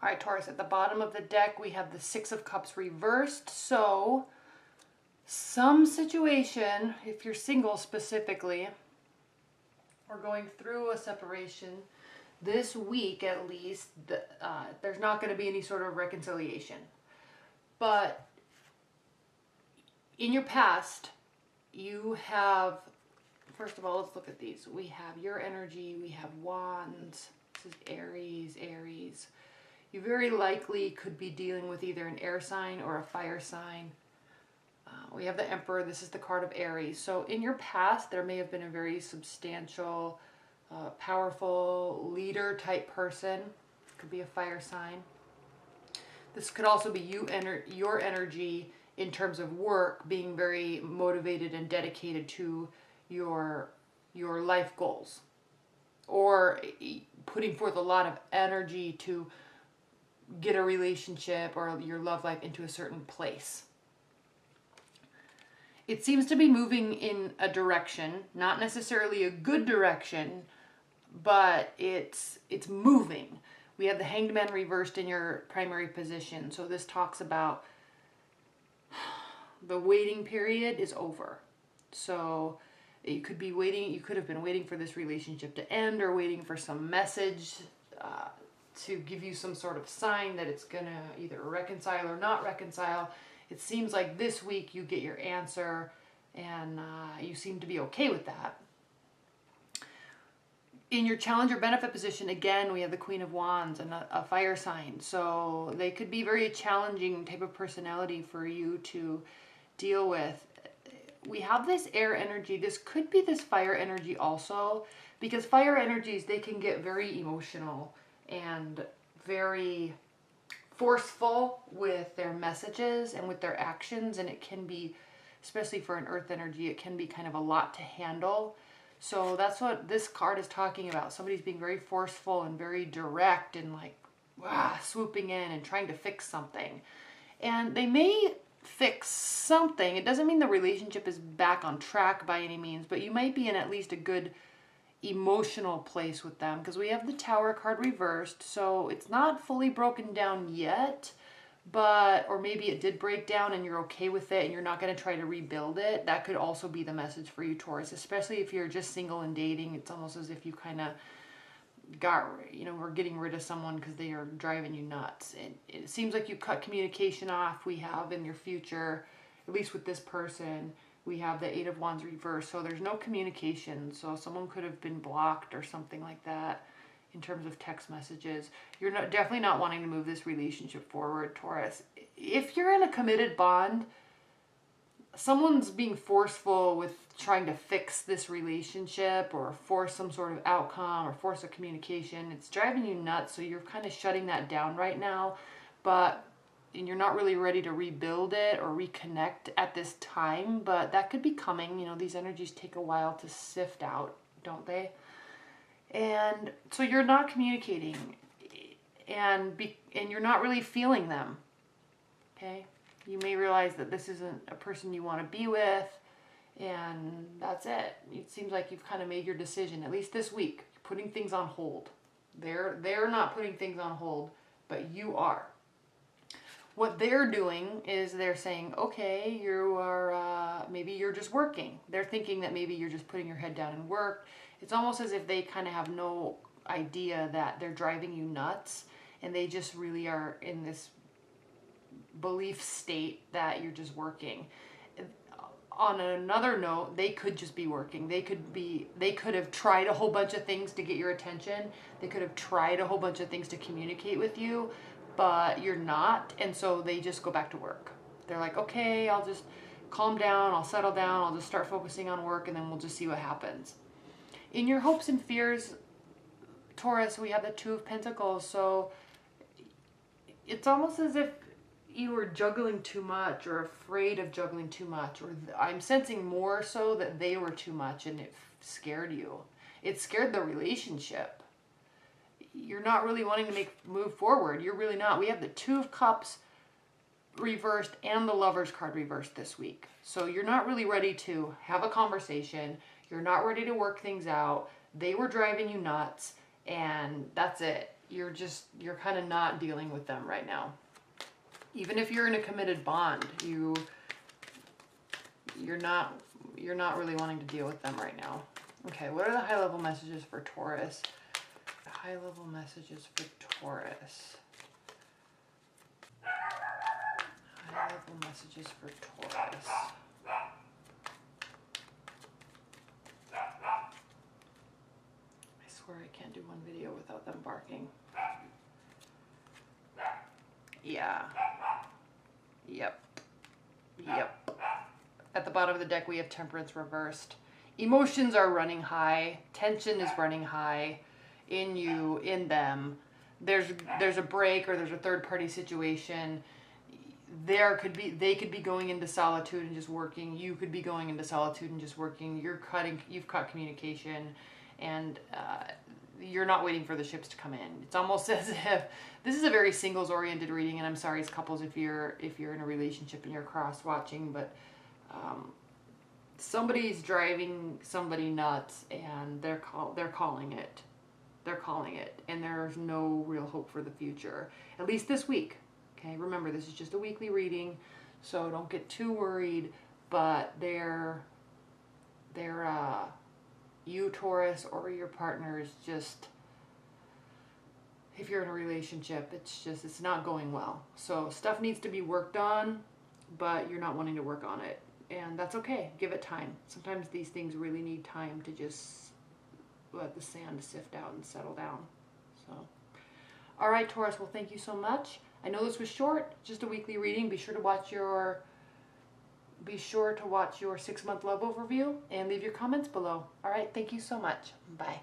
All right, Taurus, at the bottom of the deck, we have the Six of Cups reversed. So some situation, if you're single specifically, or going through a separation, this week at least, there's not going to be any sort of reconciliation. But in your past, you have, first of all, let's look at these. We have your energy, we have Wands, this is Aries, Aries. You very likely could be dealing with either an air sign or a fire sign. We have the Emperor, this is the card of Aries. So in your past, there may have been a very substantial, powerful leader type person. Could be a fire sign. This could also be your energy in terms of work, being very motivated and dedicated to your life goals, or putting forth a lot of energy to get a relationship or your love life into a certain place. It seems to be moving in a direction, not necessarily a good direction, but it's moving. We have the Hanged Man reversed in your primary position. So this talks about the waiting period is over. So you could be waiting, you could have been waiting for this relationship to end, or waiting for some message to give you some sort of sign that it's gonna either reconcile or not reconcile. It seems like this week you get your answer, and you seem to be okay with that. In your challenge or benefit position, again, we have the Queen of Wands and a fire sign. So they could be very challenging type of personality for you to deal with. We have this air energy. This could be this fire energy also, because fire energies, they can get very emotional and very forceful with their messages and with their actions, and it can be, especially for an earth energy, it can be kind of a lot to handle. So that's what this card is talking about. Somebody's being very forceful and very direct and like swooping in and trying to fix something. And they may fix something. It doesn't mean the relationship is back on track by any means, but you might be in at least a good emotional place with them, because we have the Tower card reversed. So it's not fully broken down yet, but, or maybe it did break down and you're okay with it and you're not going to try to rebuild it. That could also be the message for you, Taurus, especially if you're just single and dating. It's almost as if you kind of we're getting rid of someone because they are driving you nuts. It seems like you cut communication off. We have in your future, at least with this person, we have the Eight of Wands reversed. So there's no communication. So someone could have been blocked or something like that in terms of text messages. You're definitely not wanting to move this relationship forward, Taurus. If you're in a committed bond, someone's being forceful with trying to fix this relationship or force some sort of outcome or force a communication. It's driving you nuts, so you're kind of shutting that down right now. And you're not really ready to rebuild it or reconnect at this time, but that could be coming. These energies take a while to sift out, don't they? And so you're not communicating, and you're not really feeling them, okay? You may realize that this isn't a person you want to be with, and that's it. It seems like you've kind of made your decision, at least this week. You're putting things on hold. They're not putting things on hold, but you are. What they're doing is they're saying, okay, you are, maybe you're just working. They're thinking that maybe you're just putting your head down and work. It's almost as if they kind of have no idea that they're driving you nuts, and they just really are in this belief state that you're just working. On another note, they could just be working. They could have tried a whole bunch of things to get your attention. They could have tried a whole bunch of things to communicate with you, but you're not, and so they just go back to work. They're like, okay, I'll just calm down, I'll settle down, I'll just start focusing on work, and then we'll just see what happens. In your hopes and fears, Taurus, we have the Two of Pentacles, so it's almost as if you were juggling too much or afraid of juggling too much, or I'm sensing more so that they were too much and it scared you. It scared the relationship. You're not really wanting to move forward. You're really not. We have the Two of Cups reversed and the Lovers card reversed this week. So you're not really ready to have a conversation. You're not ready to work things out. They were driving you nuts, and that's it. you're kind of not dealing with them right now. Even if you're in a committed bond, you're not really wanting to deal with them right now. Okay, what are the high level messages for Taurus? The high level messages for Taurus. High level messages for Taurus. I swear I can't do one video without them barking. Yeah. Yep. Yep. At the bottom of the deck we have Temperance reversed. Emotions are running high. Tension is running high in you, in them. There's a break or there's a third party situation. They could be going into solitude and just working. You could be going into solitude and just working. You've cut communication, and you're not waiting for the ships to come in. It's almost as if this is a very singles oriented reading, and I'm sorry as couples if you're in a relationship and you're cross watching, but somebody's driving somebody nuts and they're calling it. They're calling it, and there's no real hope for the future, at least this week. Okay, remember this is just a weekly reading, so don't get too worried, but you Taurus or your partner is just, if you're in a relationship, it's not going well. So stuff needs to be worked on, but you're not wanting to work on it, and that's okay. Give it time. Sometimes these things really need time to just let the sand sift out and settle down. So, all right, Taurus, well, thank you so much. I know this was short, just a weekly reading. Be sure to watch your 6-month love overview and leave your comments below. All right, thank you so much. Bye.